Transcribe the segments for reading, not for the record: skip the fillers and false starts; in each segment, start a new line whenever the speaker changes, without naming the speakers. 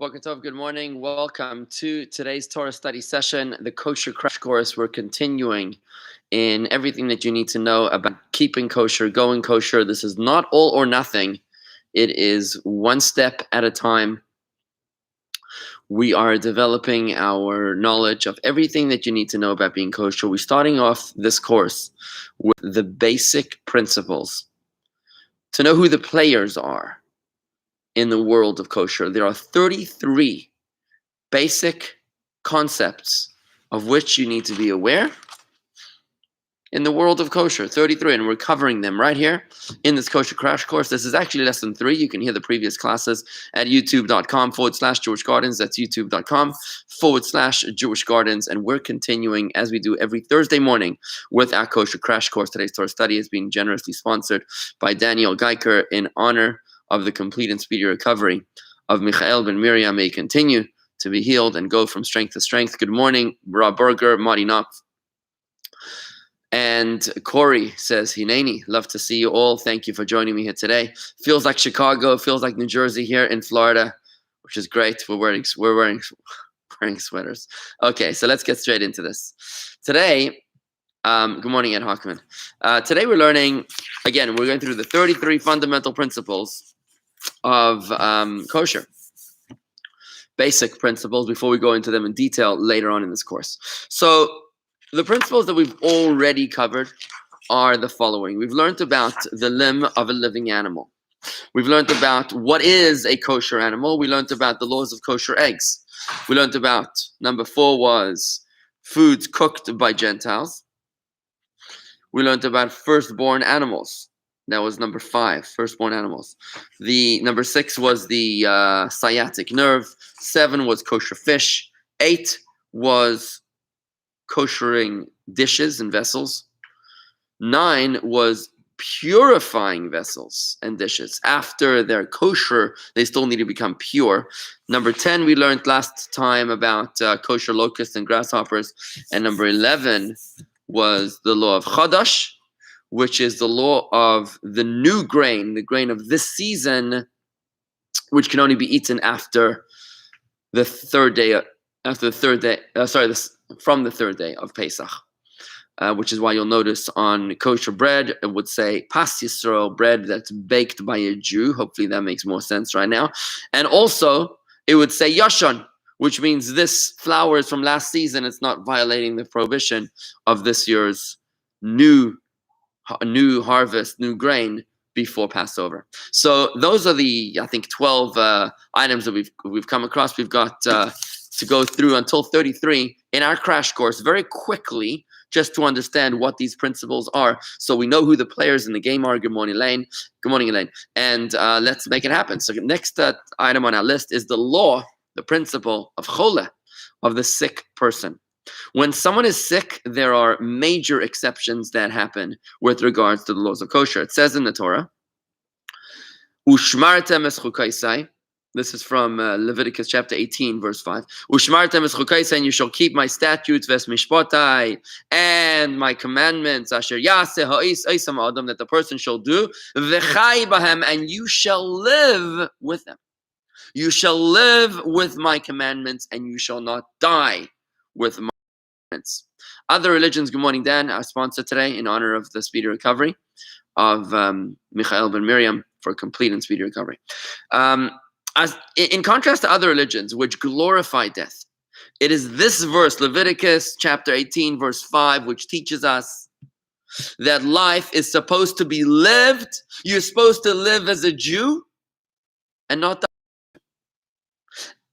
Boker Tov, good morning. Welcome to today's Torah study session, the Kosher Crash Course. We're continuing in everything that you need to know about keeping kosher, going kosher. This is not all or nothing. It is one step at a time. We are developing our knowledge of everything that you need to know about being kosher. We're starting off this course with the basic principles to know who the players are in the world of kosher. There are 33 basic concepts of which you need to be aware in the world of kosher. 33, and we're covering them right here in this Kosher Crash Course. This is actually lesson 3. You can hear the previous classes at youtube.com/Jewish Gardens. That's youtube.com/Jewish Gardens. And we're continuing, as we do every Thursday morning, with our Kosher Crash Course. Today's Torah study is being generously sponsored by Daniel Geiker in honor of the complete and speedy recovery of Michael ben Miriam. May continue to be healed and go from strength to strength. Good morning, Rob Berger, Marty Knopf. And Corey says, Hineni, love to see you all. Thank you for joining me here today. Feels like Chicago, feels like New Jersey here in Florida, which is great. We're wearing sweaters. Okay, so let's get straight into this. Today, good morning, Ed Hockman. Today we're learning, again, we're going through the 33 fundamental principles of kosher. Basic principles before we go into them in detail later on in this course. So the principles that we've already covered are the following. We've learned about the limb of a living animal. We've learned about what is a kosher animal. We learned about the laws of kosher eggs. We learned about, number 4 was foods cooked by Gentiles. We learned about firstborn animals. That was number 5, firstborn animals. The number 6 was the sciatic nerve. 7 was kosher fish. 8 was koshering dishes and vessels. 9 was purifying vessels and dishes. After they're kosher, they still need to become pure. Number 10, we learned last time about kosher locusts and grasshoppers. And number 11 was the Law of Khala, which is the law of the new grain, the grain of this season, which can only be eaten after the third day, from the third day of Pesach, which is why you'll notice on kosher bread, it would say Pas Yisrael, bread that's baked by a Jew. Hopefully that makes more sense right now. And also, it would say Yashon, which means this flour is from last season. It's not violating the prohibition of this year's new harvest, new grain before Passover. So those are the, I think, 12 items that we've come across. We've got to go through until 33 in our crash course very quickly, just to understand what these principles are, so we know who the players in the game are. Good morning, Elaine. Good morning, Elaine. And let's make it happen. So the next item on our list is the law, the principle of Chole, of the sick person. When someone is sick, there are major exceptions that happen with regards to the laws of kosher. It says in the Torah, Ushmartem es chukaisai. This is from Leviticus chapter 18, verse 5. Ushmartem es chukaisai, and you shall keep my statutes, ves mishpotai, and my commandments, asher yaseh ha'is eisam adam, that the person shall do, v'chai bahem, and you shall live with them. You shall live with my commandments, and you shall not die with my commandments. Other religions, good morning, Dan, our sponsor today, in honor of the speedy recovery of Michael ben Miriam, for complete and speedy recovery. As in contrast to other religions which glorify death, it is this verse, Leviticus chapter 18, verse 5, which teaches us that life is supposed to be lived. You're supposed to live as a Jew and not die.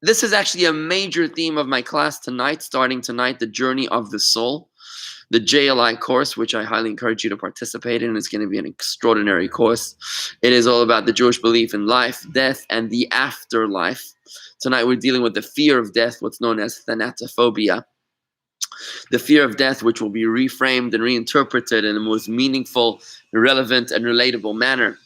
This is actually a major theme of my class tonight, starting tonight, the journey of the soul, the JLI course, which I highly encourage you to participate in. It's going to be an extraordinary course. It is all about the Jewish belief in life, death, and the afterlife. Tonight we're dealing with the fear of death, what's known as thanatophobia. The fear of death, which will be reframed and reinterpreted in the most meaningful, relevant, and relatable manner.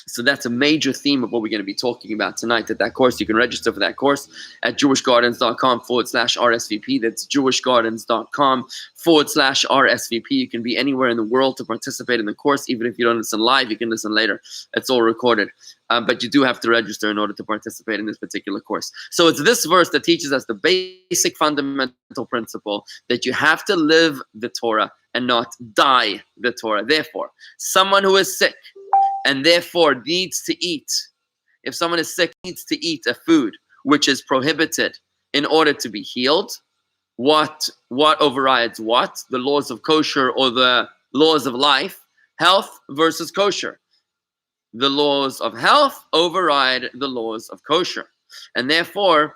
So that's a major theme of what we're going to be talking about tonight at that course. You can register for that course at jewishgardens.com/RSVP. That's jewishgardens.com/RSVP. You can be anywhere in the world to participate in the course. Even if you don't listen live, you can listen later. It's all recorded. But you do have to register in order to participate in this particular course. So it's this verse that teaches us the basic fundamental principle that you have to live the Torah and not die the Torah. Therefore, someone who is sick and therefore needs to eat. If someone is sick, needs to eat a food which is prohibited in order to be healed. What overrides what? The laws of kosher or the laws of life? Health versus kosher. The laws of health override the laws of kosher. And therefore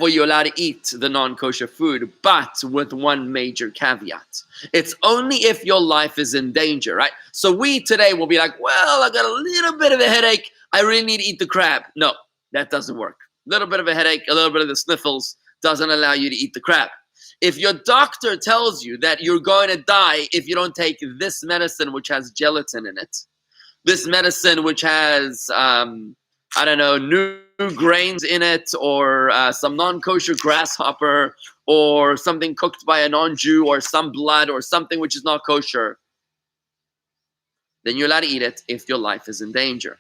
you're allowed to eat the non-kosher food, but with one major caveat. It's only if your life is in danger, right? So we today will be like, well, I got a little bit of a headache. I really need to eat the crab. No, that doesn't work. A little bit of a headache, a little bit of the sniffles doesn't allow you to eat the crab. If your doctor tells you that you're going to die if you don't take this medicine which has gelatin in it, this medicine which has, new grains in it, or some non-kosher grasshopper, or something cooked by a non-Jew, or some blood, or something which is not kosher, then you're allowed to eat it if your life is in danger.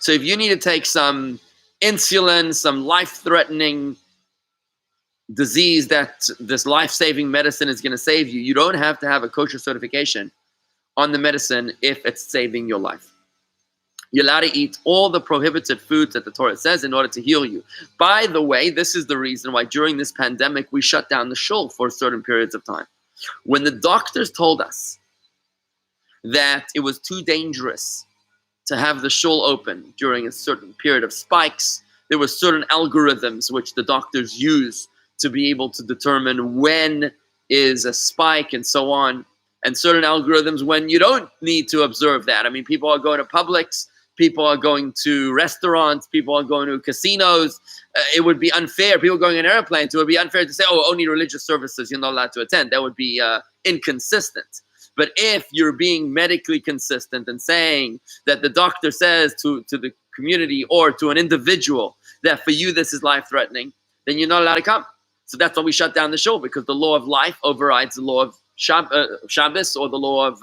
So if you need to take some insulin, some life-threatening disease that this life-saving medicine is going to save you, you don't have to have a kosher certification on the medicine if it's saving your life. You're allowed to eat all the prohibited foods that the Torah says in order to heal you. By the way, this is the reason why during this pandemic we shut down the shul for certain periods of time. When the doctors told us that it was too dangerous to have the shul open during a certain period of spikes, there were certain algorithms which the doctors use to be able to determine when is a spike and so on, and certain algorithms when you don't need to observe that. I mean, people are going to Publix, people are going to restaurants, people are going to casinos. It would be unfair. People going in airplanes, it would be unfair to say, oh, only religious services you're not allowed to attend. That would be inconsistent. But if you're being medically consistent and saying that the doctor says to the community or to an individual that for you this is life-threatening, then you're not allowed to come. So that's why we shut down the show, because the law of life overrides the law of Shabbos or the law of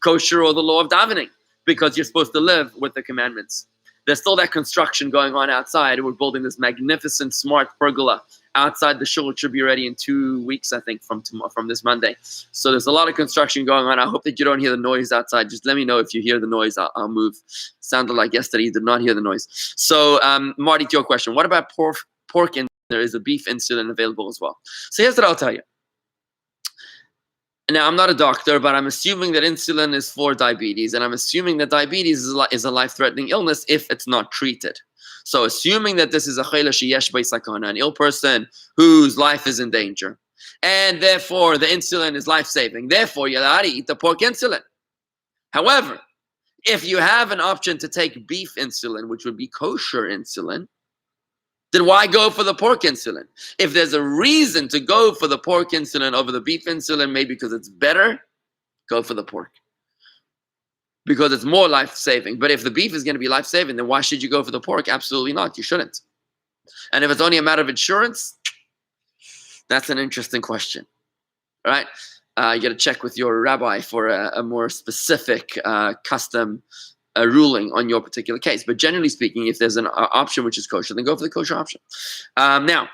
kosher or the law of davening, because you're supposed to live with the commandments. There's still that construction going on outside. We're building this magnificent smart pergola outside the shul. It should be ready in 2 weeks, I think, from this Monday. So there's a lot of construction going on. I hope that you don't hear the noise outside. Just let me know if you hear the noise. I'll move. Sounded like yesterday you did not hear the noise. So Marty, to your question, what about pork? And there is a beef insulin available as well. So here's what I'll tell you. Now, I'm not a doctor, but I'm assuming that insulin is for diabetes, and I'm assuming that diabetes is a life-threatening illness if it's not treated. So assuming that this is a Chole sheyesh bei sakana, an ill person whose life is in danger, and therefore the insulin is life-saving, therefore you're allowed to eat the pork insulin. However, if you have an option to take beef insulin, which would be kosher insulin, then why go for the pork insulin? If there's a reason to go for the pork insulin over the beef insulin, maybe because it's better, go for the pork, because it's more life-saving. But if the beef is going to be life-saving, then why should you go for the pork? Absolutely not. You shouldn't. And if it's only a matter of insurance, that's an interesting question. All right? You got to check with your rabbi for a more specific custom ruling on your particular case. But generally speaking, if there's an option which is kosher, then go for the kosher option. Now,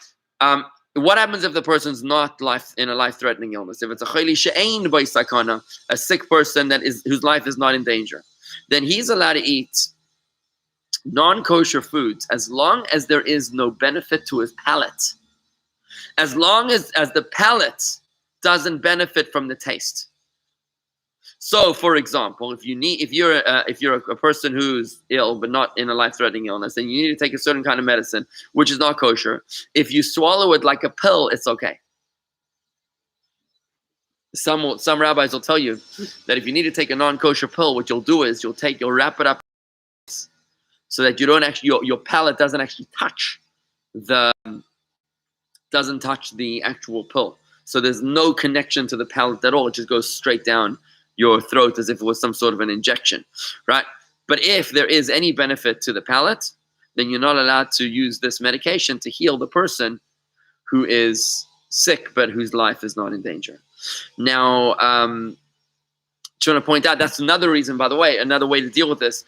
what happens if the person's not in a life-threatening illness? If it's a choli she'ein bei sakana, a sick person whose life is not in danger, then he's allowed to eat non-kosher foods as long as there is no benefit to his palate. As long as the palate doesn't benefit from the taste. So, for example, if you're a person who's ill but not in a life-threatening illness, and you need to take a certain kind of medicine which is not kosher, if you swallow it like a pill, it's okay. Some rabbis will tell you that if you need to take a non-kosher pill, what you'll do is you'll wrap it up so that you don't actually your palate doesn't actually touch the actual pill. So there's no connection to the palate at all. It just goes straight down your throat as if it was some sort of an injection, right? But if there is any benefit to the palate, then you're not allowed to use this medication to heal the person who is sick but whose life is not in danger. Now, trying to point out, that's another reason, by the way, another way to deal with this.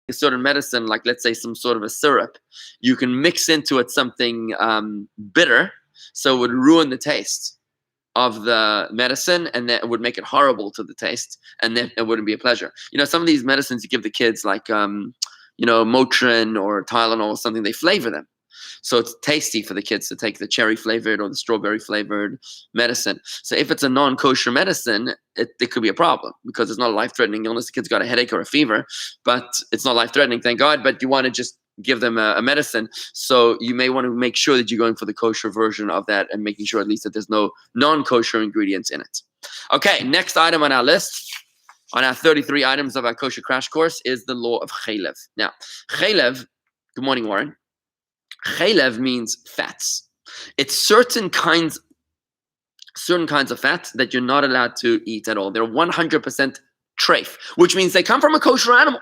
A certain medicine, like let's say some sort of a syrup, you can mix into it something bitter, so it would ruin the taste of the medicine, and that it would make it horrible to the taste, and then it wouldn't be a pleasure. Some of these medicines you give the kids, like Motrin or Tylenol or something, they flavor them. So it's tasty for the kids to take the cherry flavored or the strawberry flavored medicine. So if it's a non-kosher medicine, it could be a problem because it's not a life-threatening illness. The kid's got a headache or a fever, but it's not life-threatening, thank God. But you want to just give them a medicine. So you may want to make sure that you're going for the kosher version of that and making sure at least that there's no non-kosher ingredients in it. Okay, next item on our list, on our 33 items of our kosher crash course, is the law of Khalif. Now, Khalif, good morning, Warren. Khalif means fats. It's certain kinds of fats that you're not allowed to eat at all. They're 100% treif, which means they come from a kosher animal,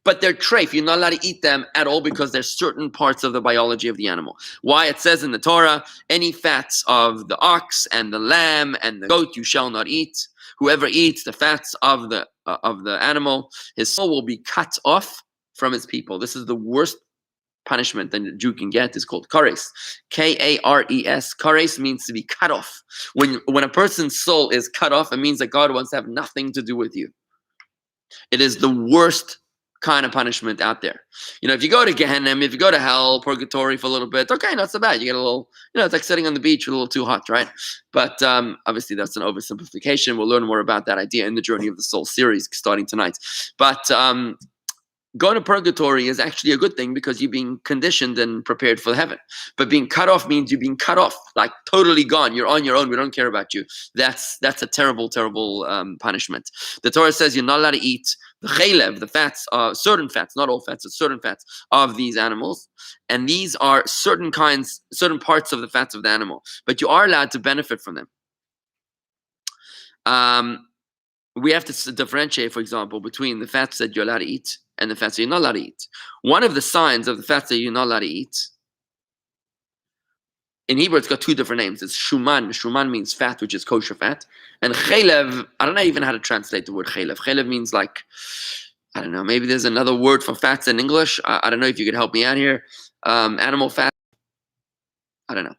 but they're treif. You're not allowed to eat them at all because there's certain parts of the biology of the animal. Why? It says in the Torah, any fats of the ox and the lamb and the goat you shall not eat. Whoever eats the fats of the animal, his soul will be cut off from his people. This is the worst punishment that a Jew can get, is called kares. Kares. Kares means to be cut off. When a person's soul is cut off, it means that God wants to have nothing to do with you. It is the worst kind of punishment out there. If you go to Gehenna, if you go to hell, purgatory for a little bit, okay, not so bad. You get a little, it's like sitting on the beach a little too hot, right? But obviously that's an oversimplification. We'll learn more about that idea in the Journey of the Soul series starting tonight. But going to purgatory is actually a good thing because you're being conditioned and prepared for heaven. But being cut off means you're being cut off, like totally gone. You're on your own. We don't care about you. That's a terrible, terrible punishment. The Torah says you're not allowed to eat the chalev, the fats, certain fats, not all fats, but certain fats of these animals. And these are certain parts of the fats of the animal. But you are allowed to benefit from them. We have to differentiate, for example, between the fats that you're allowed to eat and the fats that you're not allowed to eat. One of the signs of the fats that you're not allowed to eat, in Hebrew, it's got two different names. It's shuman. Shuman means fat, which is kosher fat. And chalev, I don't know even how to translate the word chalev. Chalev means like, I don't know, maybe there's another word for fats in English. I don't know if you could help me out here. Animal fat. I don't know.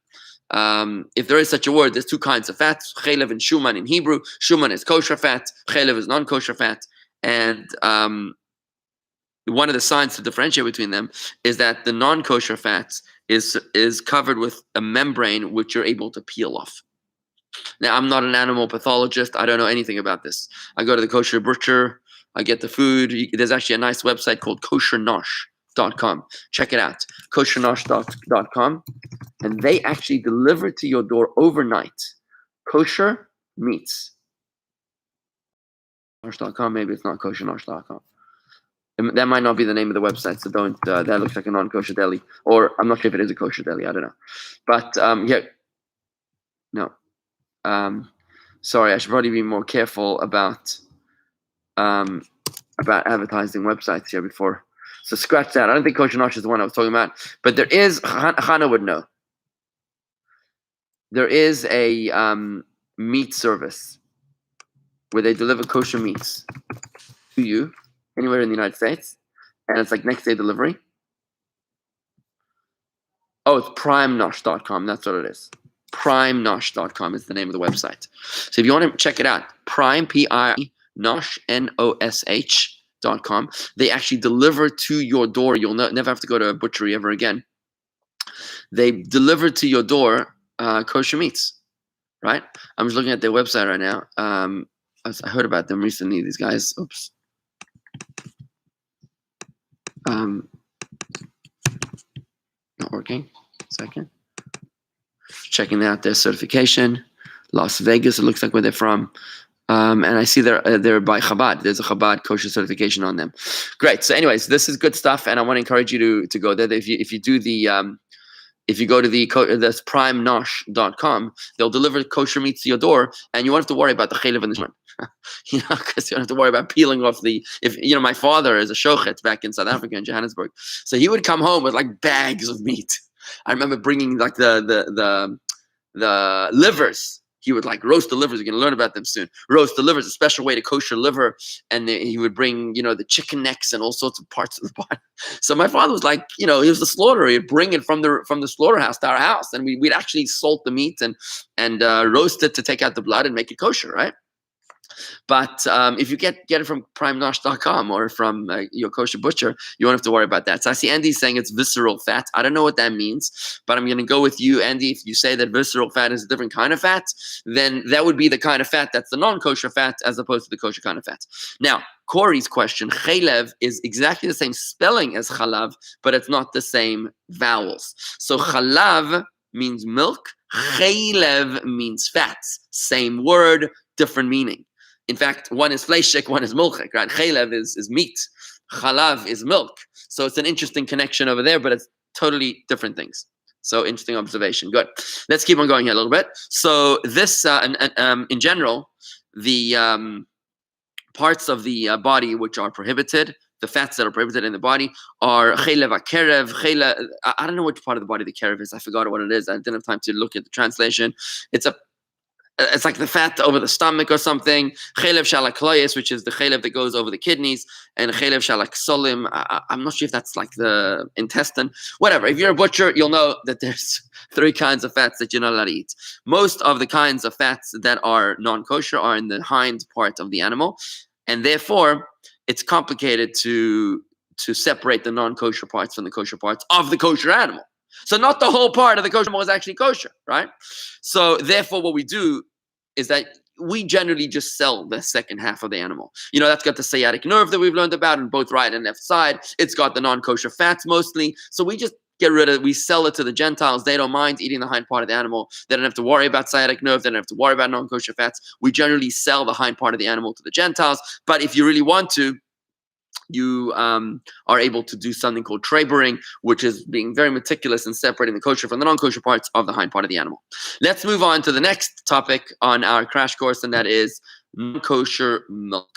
If there is such a word, there's two kinds of fats, chalev and shuman in Hebrew. Shuman is kosher fat, chalev is non-kosher fat. And one of the signs to differentiate between them is that the non-kosher fats is covered with a membrane which you're able to peel off. Now, I'm not an animal pathologist. I don't know anything about this. I go to the kosher butcher. I get the food. There's actually a nice website called koshernosh.com. Check it out, koshernosh.com. And they actually deliver to your door overnight kosher meats. Nosh.com, maybe it's not koshernosh.com. That might not be the name of the website, so don't. That looks like a non-kosher deli, or I'm not sure if it is a kosher deli. I don't know, but yeah, no. Sorry, I should probably be more careful about advertising websites here before. So scratch that. I don't think Kosher Nosh is the one I was talking about, but there is. Hannah would know. There is a meat service where they deliver kosher meats to you anywhere in the United States, and it's like next day delivery. Oh, it's primenosh.com. That's what it is. Primenosh.com is the name of the website. So if you want to check it out, Prime, P-I-Nosh, N-O-S-H.com. They actually deliver to your door. You'll never have to go to a butchery ever again. They deliver to your door kosher meats, right? I'm just looking at their website right now. I heard about them recently, these guys. Oops. Not working. Second. Checking out their certification. Las Vegas, it looks like where they're from. And I see they're by Chabad. There's a Chabad kosher certification on them. Great. So anyways, this is good stuff, and I want to encourage you to go there. If you do the if you go to this primenosh.com, they'll deliver kosher meats to your door, and you won't have to worry about the Chalev and the Shman. Because you don't have to worry about peeling off my father is a shochet back in South Africa, in Johannesburg. So he would come home with like bags of meat. I remember bringing like the livers. He would like roast the livers. You're going to learn about them soon. Roast the livers, a special way to kosher liver. And he would bring, the chicken necks and all sorts of parts of the body. So my father was like, he was the slaughterer. He'd bring it from the slaughterhouse to our house. And we'd actually salt the meat and roast it to take out the blood and make it kosher, right? But if you get it from primenosh.com or from your kosher butcher, you won't have to worry about that. So I see Andy saying it's visceral fat. I don't know what that means, but I'm going to go with you, Andy. If you say that visceral fat is a different kind of fat, then that would be the kind of fat that's the non-kosher fat as opposed to the kosher kind of fat. Now, Corey's question, chalev is exactly the same spelling as chalav, but it's not the same vowels. So chalav means milk. Chalev means fats. Same word, different meaning. In fact, one is fleishik, one is milchik, right? Chalev is meat. Chalav is milk. So it's an interesting connection over there, but it's totally different things. So interesting observation. Good. Let's keep on going here a little bit. So this, in general, the parts of the body which are prohibited, the fats that are prohibited in the body are chalev akerev. I don't know which part of the body the kerev is. I forgot what it is. I didn't have time to look at the translation. It's like the fat over the stomach or something. Chalev shalakloyes, which is the chalev that goes over the kidneys, and chalev shalaksolim. I'm not sure if that's like the intestine. Whatever. If you're a butcher, you'll know that there's 3 kinds of fats that you're not allowed to eat. Most of the kinds of fats that are non-kosher are in the hind part of the animal, and therefore it's complicated to separate the non-kosher parts from the kosher parts of the kosher animal. So not the whole part of the kosher animal is actually kosher, right? So therefore what we do is that we generally just sell the second half of the animal. That's got the sciatic nerve that we've learned about on both right and left side. It's got the non-kosher fats mostly. So we just get rid of it. We sell it to the Gentiles. They don't mind eating the hind part of the animal. They don't have to worry about sciatic nerve. They don't have to worry about non-kosher fats. We generally sell the hind part of the animal to the Gentiles. But if you really want to, you are able to do something called trebering, which is being very meticulous in separating the kosher from the non-kosher parts of the hind part of the animal. Let's move on to the next topic on our crash course, and that is non-kosher milk.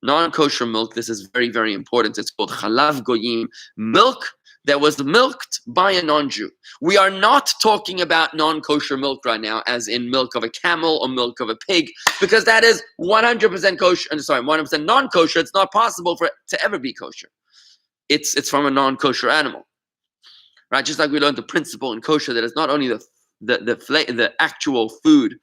Non-kosher milk, this is very, very important. It's called chalav goyim, milk that was milked by a non-Jew. We are not talking about non-kosher milk right now, as in milk of a camel or milk of a pig, because that is 100% kosher. 100% non-kosher. It's not possible for it to ever be kosher. It's from a non-kosher animal, right? Just like we learned the principle in kosher that it's not only the actual food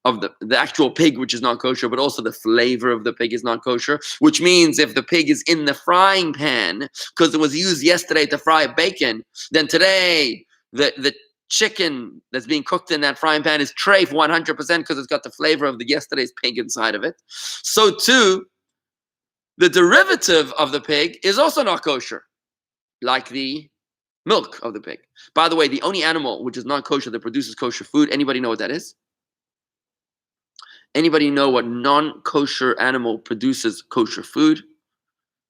of the actual pig, which is not kosher, but also the flavor of the pig is not kosher, which means if the pig is in the frying pan because it was used yesterday to fry bacon, then today the chicken that's being cooked in that frying pan is treif 100% because it's got the flavor of the yesterday's pig inside of it. So too, the derivative of the pig is also not kosher, like the milk of the pig. By the way, the only animal which is not kosher that produces kosher food, anybody know what that is? Anybody know what non-kosher animal produces kosher food?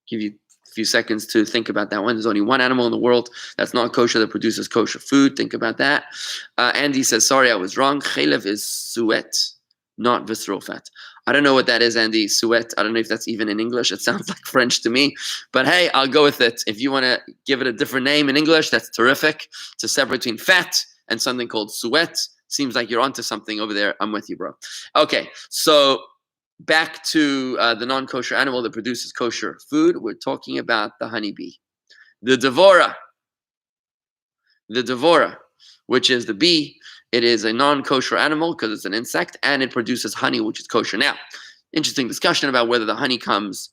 Give you a few seconds to think about that one. There's only one animal in the world that's not kosher that produces kosher food. Think about that. Andy says, sorry, I was wrong. Chalev is suet, not visceral fat. I don't know what that is, Andy. Suet. I don't know if that's even in English. It sounds like French to me. But hey, I'll go with it. If you want to give it a different name in English, that's terrific. To separate between fat and something called suet. Seems like you're onto something over there. I'm with you, bro. Okay, so back to the non-kosher animal that produces kosher food. We're talking about the honeybee. The devora, which is the bee. It is a non-kosher animal because it's an insect, and it produces honey, which is kosher. Now, interesting discussion about whether the honey comes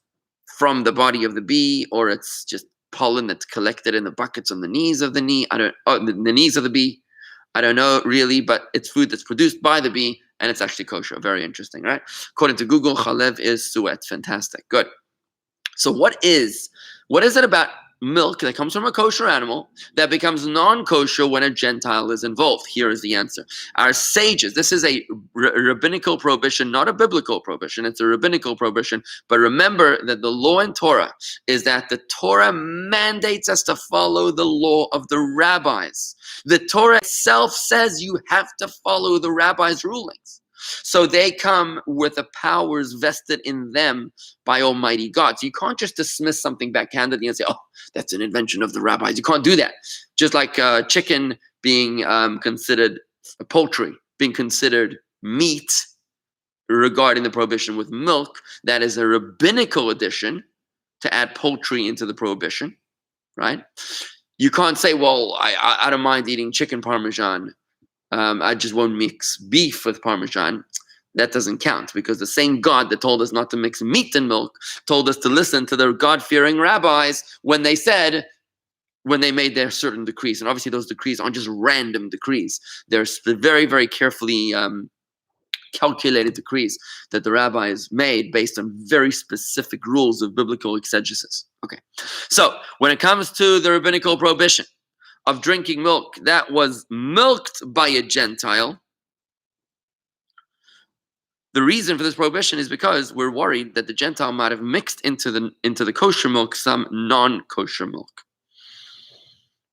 from the body of the bee or it's just pollen that's collected in the buckets on the knees of the knees of the bee. I don't know really, but it's food that's produced by the bee, and it's actually kosher. Very interesting, right? According to Google, chalev is suet. Fantastic. Good. So what is it about milk that comes from a kosher animal that becomes non-kosher when a Gentile is involved? Here is the answer. Our sages, this is a rabbinical prohibition, not a biblical prohibition. It's a rabbinical prohibition. But remember that the law in Torah is that the Torah mandates us to follow the law of the rabbis. The Torah itself says you have to follow the rabbis' rulings. So they come with the powers vested in them by Almighty God. So you can't just dismiss something backhandedly and say, oh, that's an invention of the rabbis. You can't do that. Just like chicken being considered poultry, being considered meat regarding the prohibition with milk, that is a rabbinical addition to add poultry into the prohibition, right? You can't say, well, I don't mind eating chicken parmesan. I just won't mix beef with Parmesan. That doesn't count, because the same God that told us not to mix meat and milk told us to listen to the God-fearing rabbis when they made their certain decrees. And obviously those decrees aren't just random decrees. They're very, very carefully calculated decrees that the rabbis made based on very specific rules of biblical exegesis. Okay, so when it comes to the rabbinical prohibition of drinking milk that was milked by a Gentile, the reason for this prohibition is because we're worried that the Gentile might have mixed into the kosher milk some non-kosher milk.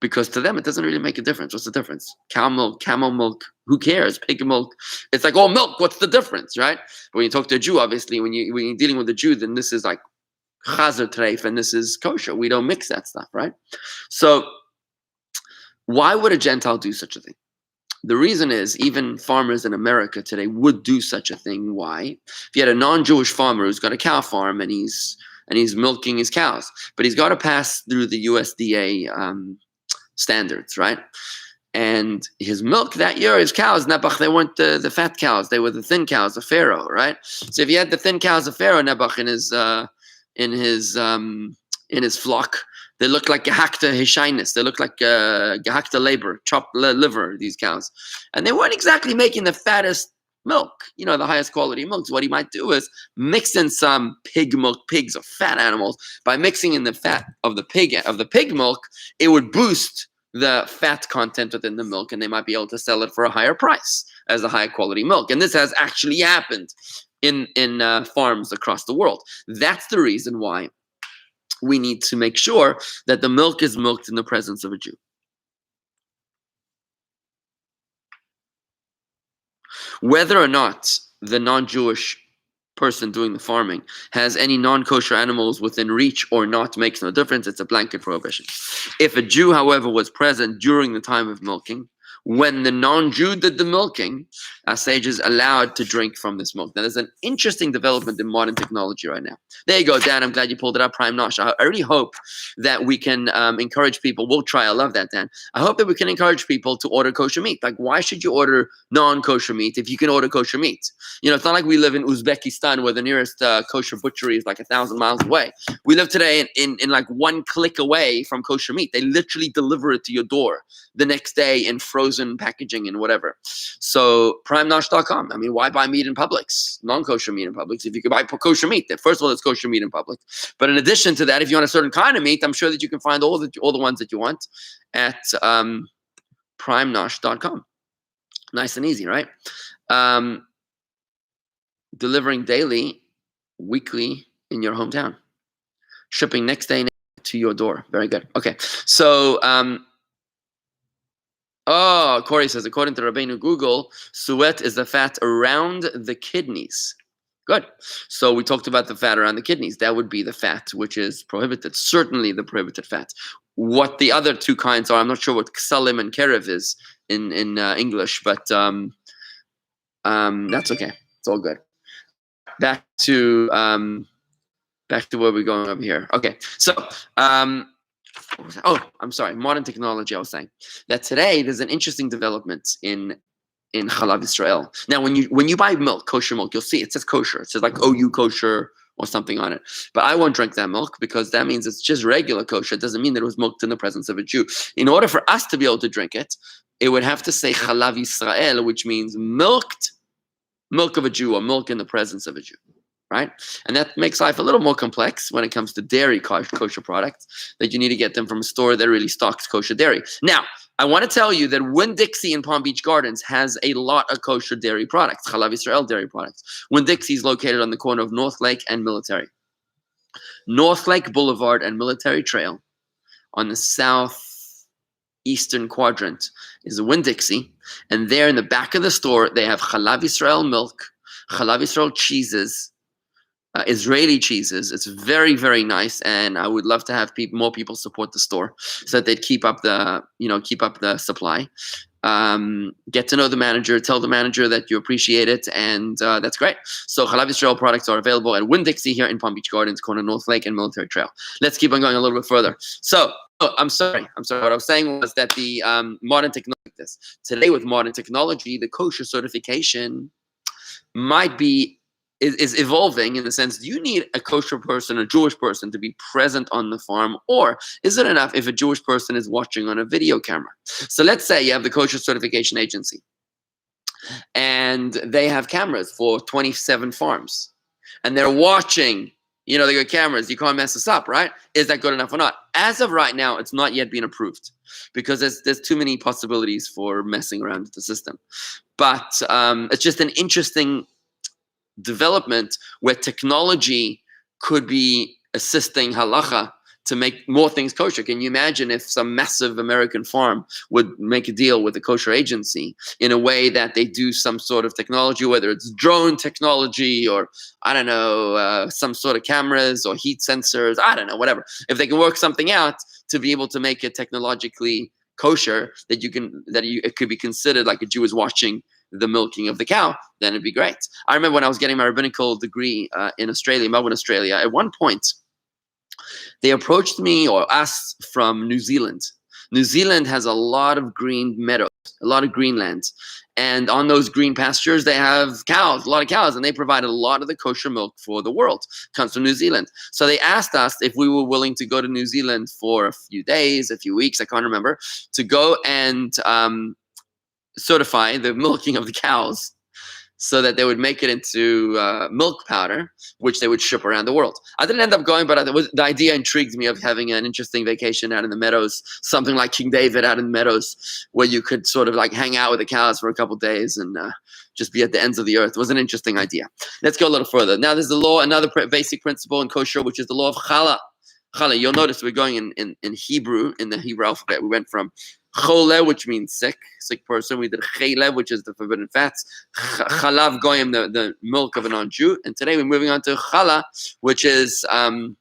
Because to them, it doesn't really make a difference. What's the difference? Cow milk, camel milk, who cares? Pig milk. It's like, oh, milk, what's the difference, right? But when you talk to a Jew, obviously, when you're dealing with a Jew, then this is like chazer treif, and this is kosher. We don't mix that stuff, right? So why would a Gentile do such a thing? The reason is even farmers in America today would do such a thing. Why? If you had a non-Jewish farmer who's got a cow farm and he's milking his cows, but he's got to pass through the USDA standards, right? And his milk that year, his cows, Nebuch, they weren't the fat cows; they were the thin cows of Pharaoh, right? So if you had the thin cows of Pharaoh, Nebuch, in his flock, they look like gehakta hishainis. They look like gehakta labor, chopped liver, these cows. And they weren't exactly making the fattest milk, the highest quality milk. So what he might do is mix in some pig milk. Pigs are fat animals. By mixing in the fat of the pig milk, it would boost the fat content within the milk, and they might be able to sell it for a higher price as a high quality milk. And this has actually happened in farms across the world. That's the reason why we need to make sure that the milk is milked in the presence of a Jew. Whether or not the non-Jewish person doing the farming has any non-kosher animals within reach or not makes no difference. It's a blanket prohibition. If a Jew, however, was present during the time of milking, when the non-Jew did the milking, our sage is allowed to drink from this milk. Now, there's an interesting development in modern technology right now. There you go, Dan. I'm glad you pulled it up. Prime Nosh. I really hope that we can encourage people. We'll try. I love that, Dan. I hope that we can encourage people to order kosher meat. Like, why should you order non-kosher meat if you can order kosher meat? It's not like we live in Uzbekistan where the nearest kosher butchery is like 1,000 miles away. We live today in like one click away from kosher meat. They literally deliver it to your door the next day in frozen packaging and whatever. So primenosh.com. I mean, why buy meat in Publix? Non-kosher meat in Publix. If you could buy kosher meat, then first of all, it's kosher meat in Publix. But in addition to that, if you want a certain kind of meat, I'm sure that you can find all the ones that you want at primenosh.com. Nice and easy, right? Delivering daily, weekly in your hometown. Shipping next day to your door. Very good. Okay. So Corey says, according to Rabbeinu Google, suet is the fat around the kidneys. Good. So we talked about the fat around the kidneys. That would be the fat which is prohibited. Certainly the prohibited fat. What the other two kinds are, I'm not sure what ksalim and kerev is in English, but that's okay. It's all good. Back to where we're going over here. Okay. So I'm sorry. Modern technology. I was saying that today there's an interesting development in Chalav Israel. Now, when you buy milk, kosher milk, you'll see it says kosher. It says like OU kosher or something on it. But I won't drink that milk because that means it's just regular kosher. It doesn't mean that it was milked in the presence of a Jew. In order for us to be able to drink it, it would have to say Chalav Israel, which means milk of a Jew or milk in the presence of a Jew. right? And that makes life a little more complex when it comes to dairy kosher products, that you need to get them from a store that really stocks kosher dairy. Now, I want to tell you that Winn-Dixie in Palm Beach Gardens has a lot of kosher dairy products, Chalav Israel dairy products. Winn-Dixie is located on the corner of North Lake and Military. North Lake Boulevard and Military Trail on the southeastern quadrant is a Winn-Dixie. And there in the back of the store, they have Chalav Israel milk, Chalav Israel cheeses, Israeli cheeses. It's very, very nice, and I would love to have more people support the store so that they'd keep up the supply. Get to know the manager, tell the manager that you appreciate it, and that's great. So Chalav Israel products are available at Winn-Dixie here in Palm Beach Gardens, corner North Lake and Military Trail. Let's keep on going a little bit further. So, I'm sorry. What I was saying was that the modern technology, today with modern technology, the kosher certification is evolving in the sense, do you need a kosher person, a Jewish person, to be present on the farm, or is it enough if a Jewish person is watching on a video camera? So let's say you have the kosher certification agency, and they have cameras for 27 farms, and they're watching. They got cameras. You can't mess this up, right? Is that good enough or not? As of right now, it's not yet been approved because there's too many possibilities for messing around with the system. But it's just an interesting development where technology could be assisting halacha to make more things kosher. Can you imagine if some massive American farm would make a deal with a kosher agency in a way that they do some sort of technology, whether it's drone technology or, I don't know, some sort of cameras or heat sensors, I don't know, whatever. If they can work something out to be able to make it technologically kosher, it could be considered like a Jew is watching the milking of the cow, then it'd be great. I remember when I was getting my rabbinical degree in Australia, Melbourne, Australia, at one point, they approached me or asked from New Zealand. New Zealand has a lot of green meadows, a lot of green lands. And on those green pastures, they have cows, a lot of cows, and they provide a lot of the kosher milk for the world. It comes from New Zealand. So they asked us if we were willing to go to New Zealand for a few days, a few weeks, I can't remember, to go and certify the milking of the cows so that they would make it into milk powder, which they would ship around the world. I didn't end up going, but the idea intrigued me of having an interesting vacation out in the meadows, something like King David out in the meadows, where you could sort of like hang out with the cows for a couple of days and just be at the ends of the earth. It was an interesting idea. Let's go a little further. Now there's the law, another basic principle in kosher, which is the law of Khala. Khala, you'll notice we're going in Hebrew, in the Hebrew alphabet. We went from Chole, which means sick person. We did Chole, which is the forbidden fats. Chalav goyim, the milk of a non-Jew. And today we're moving on to Khala, which is, according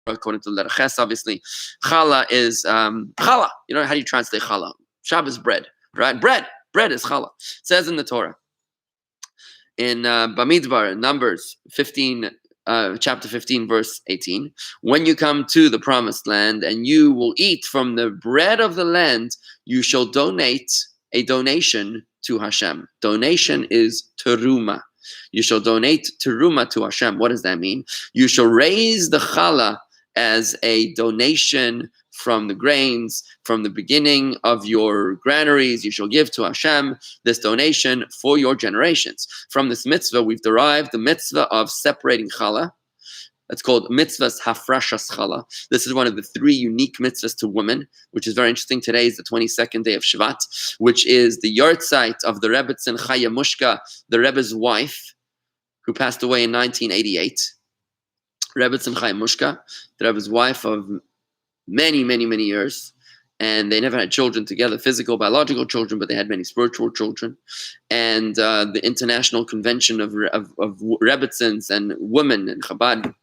to the letter Ches, obviously. Khala is Khala. How do you translate Khala? Shabbos bread, right? Bread is Khala. It says in the Torah, in Bamidbar, Numbers 15. Chapter 15, verse 18, when you come to the promised land and you will eat from the bread of the land, you shall donate a donation to Hashem. Donation is teruma. You shall donate teruma to Hashem. What does that mean? You shall raise the challah as a donation from the grains, from the beginning of your granaries. You shall give to Hashem this donation for your generations. From this mitzvah, we've derived the mitzvah of separating challah. It's called Mitsvas Hafras Khala. This is one of the 3 unique mitzvahs to women, which is very interesting. Today is the 22nd day of Shvat, which is the yahrzeit of the Rebbetzin Chaya Mushka, the Rebbe's wife, who passed away in 1988. Rebbetzin Chaya Mushka, the Rebbe's wife of many, many, many years. And they never had children together, physical, biological children, but they had many spiritual children. And the International Convention of Rebbetzins and women and Chabad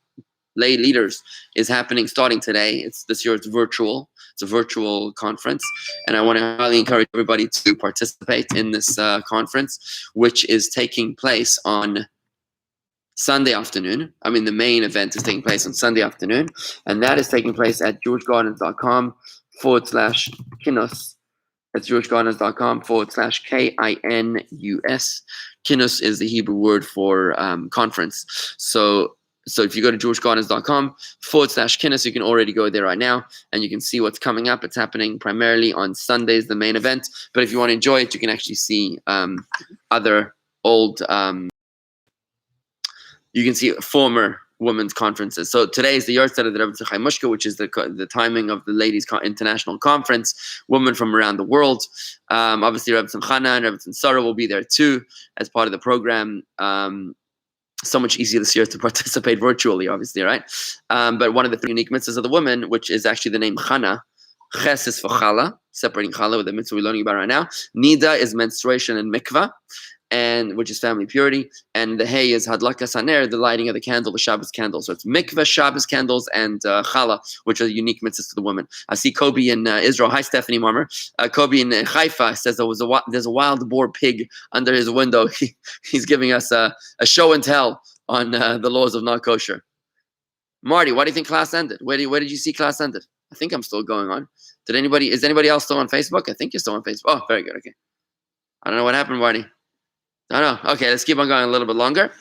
lay leaders is happening starting today. This year it's virtual. It's a virtual conference. And I want to highly encourage everybody to participate in this conference, which is taking place on Sunday afternoon. The main event is taking place on Sunday afternoon. And that is taking place at jewishgardens.com/kinus. That's jewishgardens.com/KINUS. Kinus is the Hebrew word for conference. So if you go to jewishgardens.com/kinus, you can already go there right now and you can see what's coming up. It's happening primarily on Sundays, the main event. But if you want to enjoy it, you can actually see other old you can see former women's conferences. So today is the yahrzeit of the Rebbe Tzachai Mushka, which is the timing of the Ladies International Conference. Women from around the world. Obviously, Rebbe Chana and Rebbe Sarah will be there too as part of the program. So much easier this year to participate virtually, obviously, right? But one of the unique mitzvahs of the woman, which is actually the name Chana. Ches is for Khala, separating Khala with the mitzvah we're learning about right now. Nida is menstruation and mikvah, and which is family purity. And the Hey is Hadlaka Saner, the lighting of the candle, the Shabbos candle. So it's mikvah, Shabbos candles, and Khala, which are unique mitzvahs to the woman. I see Kobe in Israel. Hi, Stephanie Marmer. Kobe in Haifa says there's a wild boar pig under his window. He's giving us a show and tell on the laws of not kosher. Marty, why do you think class ended? Where did you see class ended? I think I'm still going on. Is anybody else still on Facebook? I think you're still on Facebook. Oh, very good. Okay. I don't know what happened, Marty. I don't know. Okay, let's keep on going a little bit longer.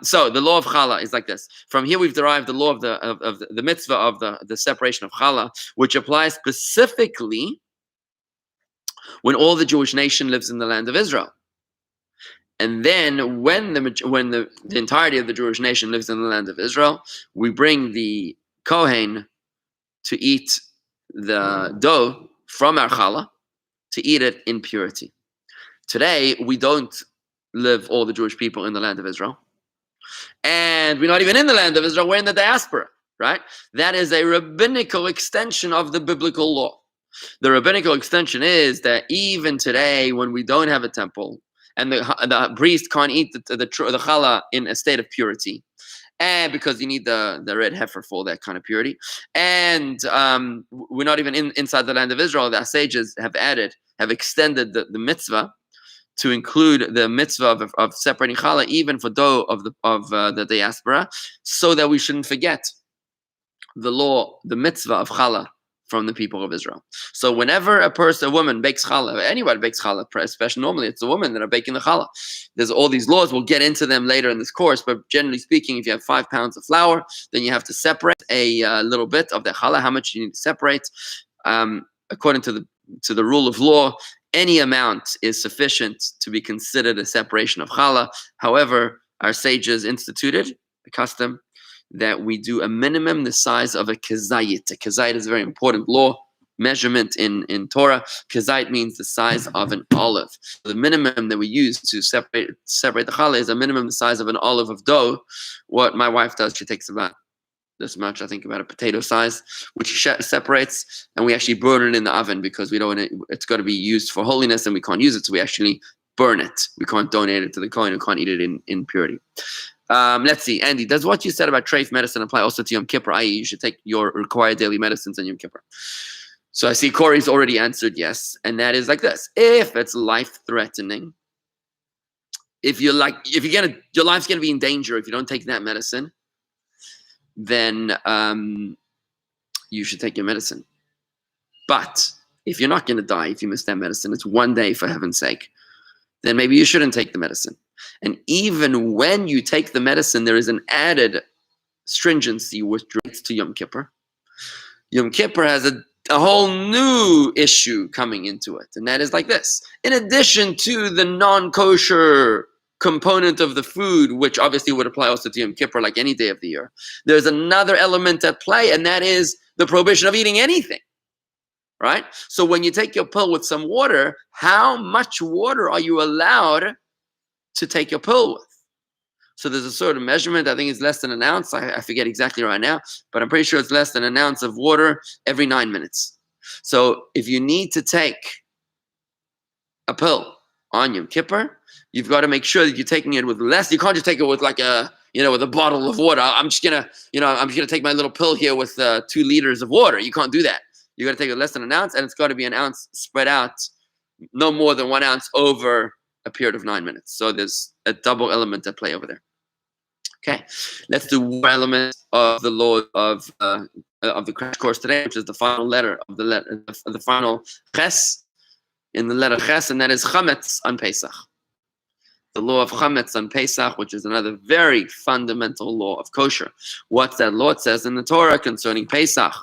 So the law of Khala is like this. From here, we've derived the law of the mitzvah of the separation of Khala, which applies specifically when all the Jewish nation lives in the land of Israel. And then when the entirety of the Jewish nation lives in the land of Israel, we bring the Kohen to eat the dough from our Khala, to eat it in purity. Today, we don't live, all the Jewish people, in the land of Israel. And we're not even in the land of Israel, we're in the diaspora, right? That is a rabbinical extension of the biblical law. The rabbinical extension is that even today, when we don't have a temple, and the priest can't eat the challah in a state of purity, and because you need the red heifer for that kind of purity, and we're not even inside the land of Israel, the sages have extended the mitzvah to include the mitzvah of separating challah even for dough of the diaspora, so that we shouldn't forget the law, the mitzvah of Khala from the people of Israel. So whenever a woman bakes challah, anybody bakes challah, especially normally it's the women that are baking the challah. There's all these laws. We'll get into them later in this course, but generally speaking, if you have 5 pounds of flour, then you have to separate a little bit of the challah. How much you need to separate? According to the rule of law, any amount is sufficient to be considered a separation of challah. However, our sages instituted the custom that we do a minimum the size of a kezayit. A kezayit is a very important law measurement in Torah. Kezayit means the size of an olive. The minimum that we use to separate the challah is a minimum the size of an olive of dough. What my wife does, she takes about this much, I think about a potato size, which she separates, and we actually burn it in the oven because we don't want it's got to be used for holiness and we can't use it, so we actually burn it. We can't donate it to the Kohen, we can't eat it in purity. Let's see, Andy, does what you said about treif medicine apply also to Yom Kippur, i.e. you should take your required daily medicines on Yom Kippur? So I see Corey's already answered yes, and that is like this. If it's life-threatening, if your life's gonna be in danger if you don't take that medicine, then you should take your medicine. But if you're not gonna die, if you miss that medicine, it's one day for heaven's sake, then maybe you shouldn't take the medicine. And even when you take the medicine, there is an added stringency which relates to Yom Kippur. Yom Kippur has a whole new issue coming into it, and that is like this. In addition to the non-kosher component of the food, which obviously would apply also to Yom Kippur like any day of the year, there's another element at play, and that is the prohibition of eating anything. Right? So when you take your pill with some water, how much water are you allowed to take your pill with? So there's a sort of measurement. I think it's less than an ounce. I forget exactly right now, but I'm pretty sure it's less than an ounce of water every 9 minutes. So if you need to take a pill on Yom Kippur, you've got to make sure that you're taking it with less. You can't just take it with like with a bottle of water. I'm just gonna take my little pill here with 2 liters of water. You can't do that. You got to take it less than an ounce, and it's got to be an ounce spread out, no more than 1 ounce over a period of 9 minutes. So there's a double element at play over there. Okay, let's do one element of the law of the crash course today, which is the final letter of the final ches in the letter ches, and that is chametz on Pesach. The law of chametz on Pesach, which is another very fundamental law of kosher. What's that law? It says in the Torah concerning Pesach.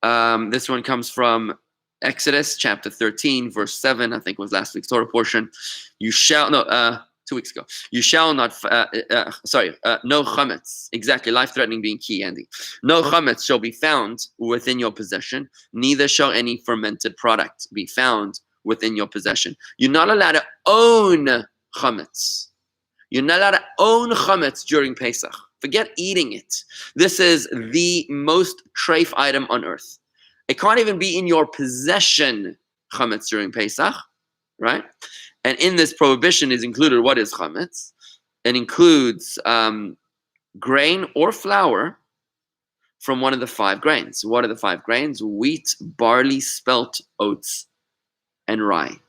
This one comes from Exodus chapter 13, verse 7. I think was last week's Torah portion. 2 weeks ago. You shall not, no chametz. Exactly, life-threatening being key, Andy. No chametz shall be found within your possession, neither shall any fermented product be found within your possession. You're not allowed to own chametz. You're not allowed to own chametz during Pesach. Forget eating it. This is the most treif item on earth. It can't even be in your possession, chametz, during Pesach, right? And in this prohibition is included, what is chametz? It includes grain or flour from one of the 5 grains. What are the 5 grains? Wheat, barley, spelt, oats, and rye.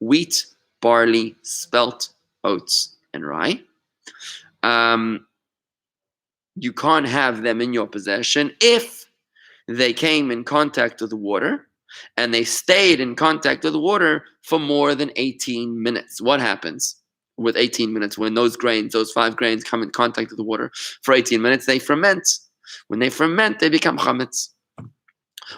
Wheat, barley, spelt, oats, and rye. You can't have them in your possession if they came in contact with the water and they stayed in contact with the water for more than 18 minutes. What happens with 18 minutes when those grains, those 5 grains, come in contact with the water for 18 minutes? They ferment. When they ferment, they become chametz.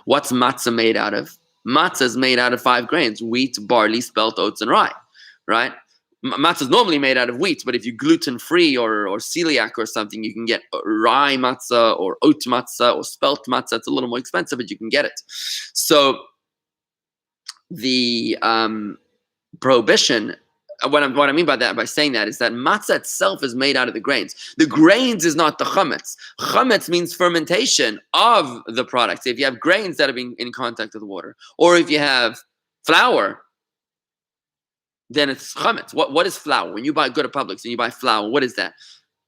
What's matzah made out of? Matzah is made out of 5 grains: wheat, barley, spelt, oats, and rye, right? Matzah is normally made out of wheat, but if you're gluten-free or celiac or something, you can get rye matzah or oat matzah or spelt matzah. It's a little more expensive, but you can get it. So the prohibition, what I mean by that, by saying that, is that matzah itself is made out of the grains. The grains is not the chametz. Chametz means fermentation of the product. So if you have grains that have been in contact with the water, or if you have flour, then it's chametz. What is flour? When you go to Publix and you buy flour, what is that?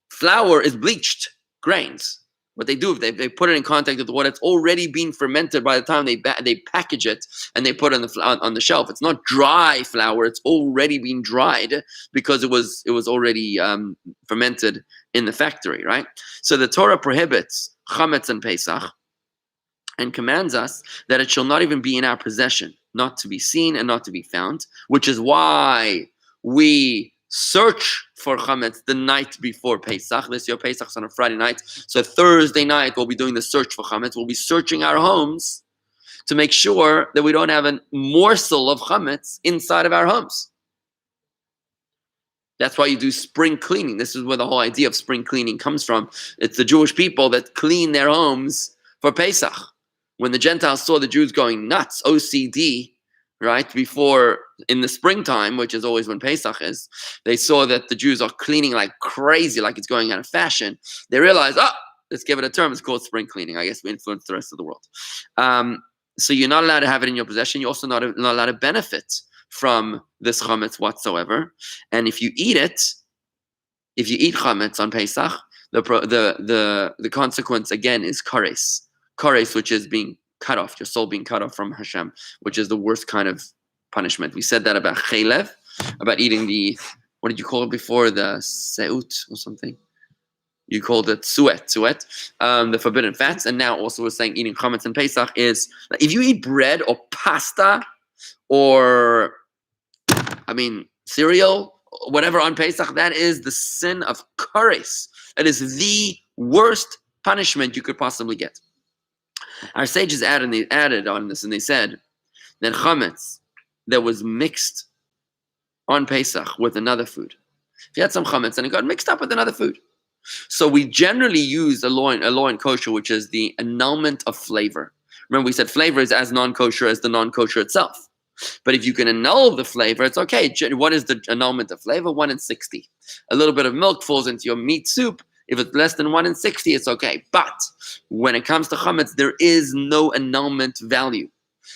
Flour is bleached grains. What they do, if they put it in contact with the water, it's already been fermented by the time they package it and they put it on the shelf. It's not dry flour; it's already been dried because it was already fermented in the factory, right? So the Torah prohibits chametz and Pesach and commands us that it shall not even be in our possession, not to be seen and not to be found, which is why we search for chametz the night before Pesach. This year Pesach's on a Friday night, so Thursday night we'll be doing the search for chametz. We'll be searching our homes to make sure that we don't have a morsel of chametz inside of our homes. That's why you do spring cleaning. This is where the whole idea of spring cleaning comes from. It's the Jewish people that clean their homes for Pesach. When the Gentiles saw the Jews going nuts, OCD, right, before in the springtime, which is always when Pesach is, they saw that the Jews are cleaning like crazy, like it's going out of fashion. They realized, let's give it a term. It's called spring cleaning. I guess we influence the rest of the world. So you're not allowed to have it in your possession. You're also not allowed to benefit from this chametz whatsoever. And if you eat chametz on Pesach, the consequence again is kares. Kares, which is being cut off, your soul being cut off from Hashem, which is the worst kind of punishment. We said that about Chole, about eating the, what did you call it before? The seut or something? You called it suet, the forbidden fats. And now also we're saying eating chametz and Pesach is, if you eat bread or pasta or, cereal, whatever on Pesach, that is the sin of kares. That is the worst punishment you could possibly get. Our sages added on this, and they said that chametz that was mixed on Pesach with another food. If you had some chametz and it got mixed up with another food, so we generally use a law in kosher, which is the annulment of flavor. Remember, we said flavor is as non-kosher as the non-kosher itself. But if you can annul the flavor, it's okay. What is the annulment of flavor? 1 in 60. A little bit of milk falls into your meat soup. If it's less than 1 in 60, it's okay. But when it comes to chametz, there is no annulment value.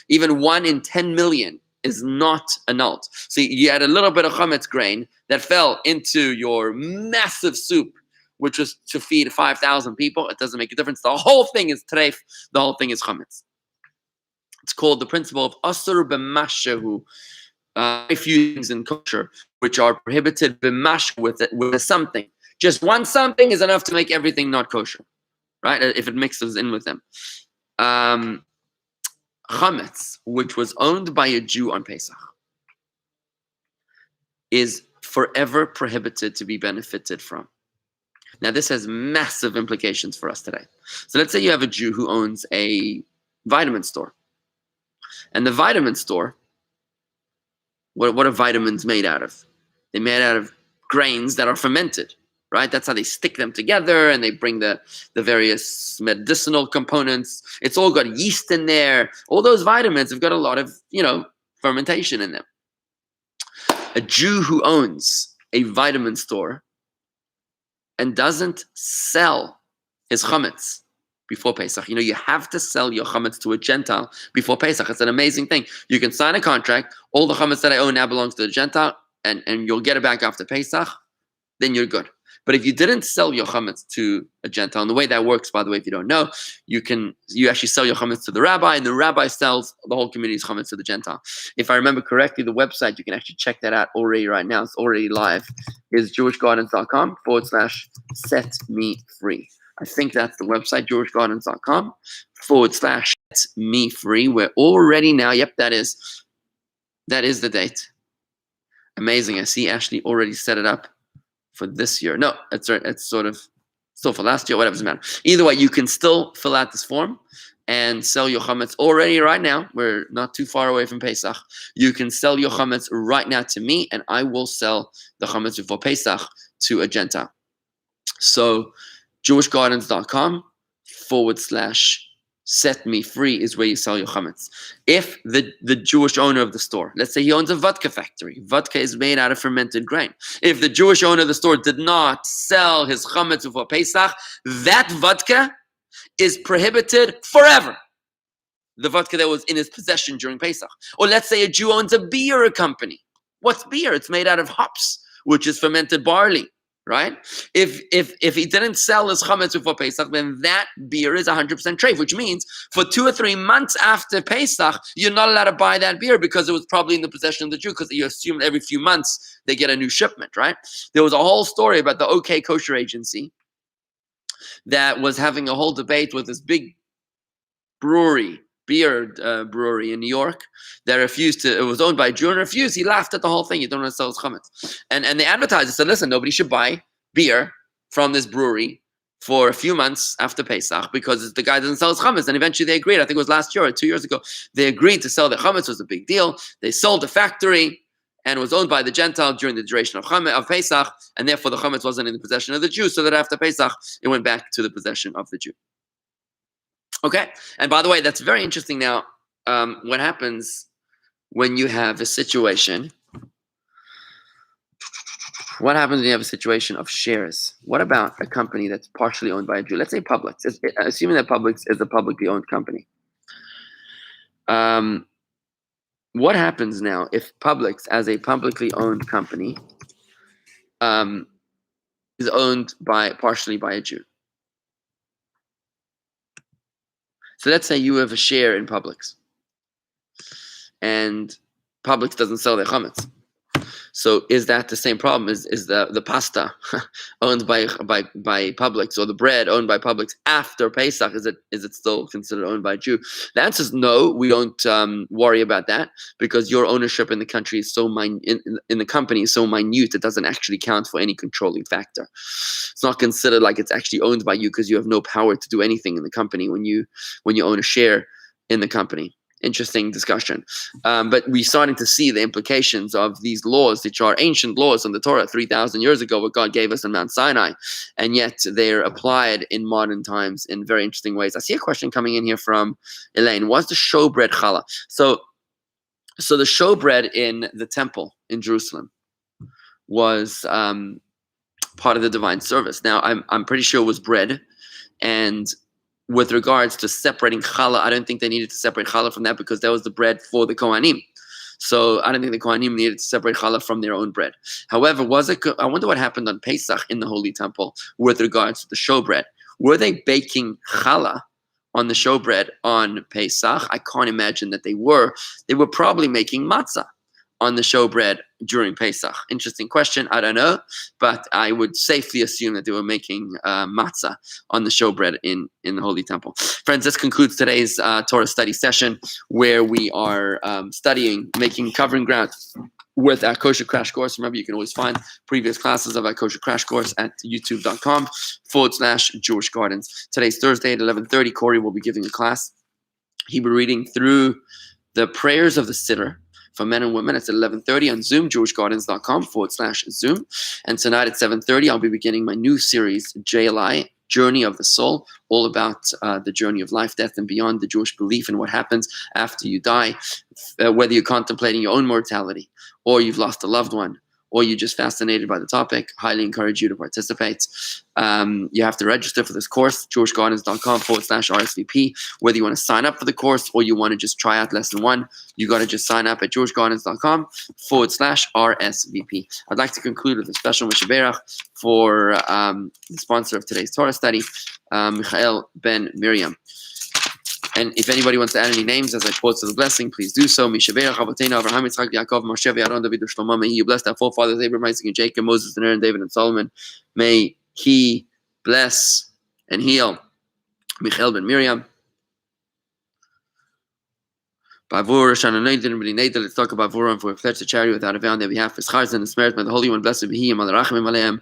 Even 1 in 10 million is not annulled. So you had a little bit of chametz grain that fell into your massive soup, which was to feed 5,000 people. It doesn't make a difference. The whole thing is treif. The whole thing is chametz. It's called the principle of asur b'mashehu. A few things in kosher which are prohibited b'mashehu with something. Just one something is enough to make everything not kosher, right? If it mixes in with them. Chametz, which was owned by a Jew on Pesach, is forever prohibited to be benefited from. Now, this has massive implications for us today. So let's say you have a Jew who owns a vitamin store. And the vitamin store, what are vitamins made out of? They're made out of grains that are fermented, right? That's how they stick them together, and they bring the various medicinal components. It's all got yeast in there. All those vitamins have got a lot of, fermentation in them. A Jew who owns a vitamin store and doesn't sell his chametz before Pesach. You have to sell your chametz to a Gentile before Pesach. It's an amazing thing. You can sign a contract. All the chametz that I own now belongs to the Gentile, and you'll get it back after Pesach. Then you're good. But if you didn't sell your chametz to a Gentile, and the way that works, by the way, if you don't know, you actually sell your chametz to the rabbi, and the rabbi sells the whole community's chametz to the Gentile. If I remember correctly, the website, you can actually check that out already right now. It's already live. Is jewishgardens.com/set-me-free. I think that's the website, jewishgardens.com/set-me-free. We're already now, yep, that is the date. Amazing. I see Ashley already set it up for this year. No, it's sort of still for last year, whatever, doesn't matter. Either way, you can still fill out this form and sell your chametz already right now. We're not too far away from Pesach. You can sell your chametz right now to me, and I will sell the chametz before Pesach to a Gentile. So jewishgardens.com/set-me-free is where you sell your chametz. If the Jewish owner of the store, let's say he owns a vodka factory, vodka is made out of fermented grain. If the Jewish owner of the store did not sell his chametz before Pesach, that vodka is prohibited forever. The vodka that was in his possession during Pesach. Or let's say a Jew owns a beer company. What's beer? It's made out of hops, which is fermented barley. Right? If he didn't sell his chametz before Pesach, then that beer is 100% treif, which means for 2 or 3 months after Pesach, you're not allowed to buy that beer because it was probably in the possession of the Jew, because you assume every few months they get a new shipment, right? There was a whole story about the OK Kosher agency that was having a whole debate with this big beer brewery in New York that refused to, it was owned by a Jew and refused. He laughed at the whole thing. You don't want to sell his chametz. And the advertiser said, listen, nobody should buy beer from this brewery for a few months after Pesach because the guy doesn't sell his chametz. And eventually they agreed. I think it was last year or 2 years ago. They agreed to sell their chametz. It was a big deal. They sold the factory and it was owned by the Gentile during the duration of Pesach, and therefore the chametz wasn't in the possession of the Jew, so that after Pesach, it went back to the possession of the Jew. Okay, and by the way, that's very interesting now. What happens when you have a situation? What happens when you have a situation of shares? What about a company that's partially owned by a Jew? Let's say Publix. Assuming that Publix is a publicly owned company. What happens now if Publix, as a publicly owned company, is owned partially by a Jew? So let's say you have a share in Publix, and Publix doesn't sell their chametz. So is that the same problem? Is the pasta owned by Publix, or the bread owned by Publix after Pesach? Is it still considered owned by a Jew? The answer is no. We don't worry about that because your ownership in the country is so in the company is so minute, it doesn't actually count for any controlling factor. It's not considered like it's actually owned by you because you have no power to do anything in the company when you own a share in the company. Interesting discussion. But we're starting to see the implications of these laws, which are ancient laws in the Torah 3,000 years ago, what God gave us on Mount Sinai. And yet they're applied in modern times in very interesting ways. I see a question coming in here from Elaine. What's the Showbread Khala? So the Showbread in the temple in Jerusalem was part of the divine service. Now, I'm pretty sure it was bread. And with regards to separating challah, I don't think they needed to separate challah from that because that was the bread for the Kohanim. So I don't think the Kohanim needed to separate challah from their own bread. However, I wonder what happened on Pesach in the Holy Temple with regards to the showbread. Were they baking challah on the showbread on Pesach? I can't imagine that they were. They were probably making matzah on the showbread during Pesach. Interesting question. I don't know, but I would safely assume that they were making matzah on the showbread in the Holy Temple. Friends, this concludes today's Torah study session where we are covering ground with our Kosher Crash Course. Remember, you can always find previous classes of our Kosher Crash Course at youtube.com/Jewish Gardens. Today's Thursday at 11:30. Corey will be giving a class. He will be reading through the prayers of the Siddur for men and women. It's at 11:30 on Zoom, jewishgardens.com/Zoom. And tonight at 7:30, I'll be beginning my new series, Jli Journey of the Soul, all about the journey of life, death, and beyond, the Jewish belief and what happens after you die, whether you're contemplating your own mortality, or you've lost a loved one, or you're just fascinated by the topic. Highly encourage you to participate. You have to register for this course, jewishgardens.com/RSVP. Whether you want to sign up for the course or you want to just try out lesson 1, you got to just sign up at jewishgardens.com/RSVP. I'd like to conclude with a special Mishaberach for the sponsor of today's Torah study, Michael Ben Miriam. And if anybody wants to add any names as I quote to the blessing, please do so. Mishaberach Avotenu Avraham, Yitzchak, Yaakov, Moshe, Aaron, David, and Shlomo. May He bless our forefathers Abraham, Isaac, and Jacob, Moses, and Aaron, David, and Solomon. May He bless and heal Michael Ben Miriam. Bavur Shana Neidin B'nei Neidin. Let's talk about Vura and for a pledge to charity without a vow on their behalf. For Schars and the Smerit, may the Holy One blessed be He, and Malachim Aleim.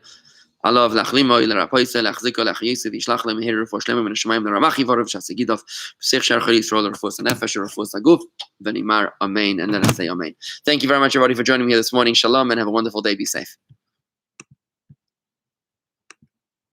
Allah lachlimo ila rapoisa lachziko lachyisa vishlach lem here for shlema min shemaim l'ramachi v'arav shasegidov b'sich shar chalis roller for nefesh or for saguf v'nimar amen. And let us say amen. Thank you very much, everybody, for joining me here this morning. Shalom, and have a wonderful day. Be safe.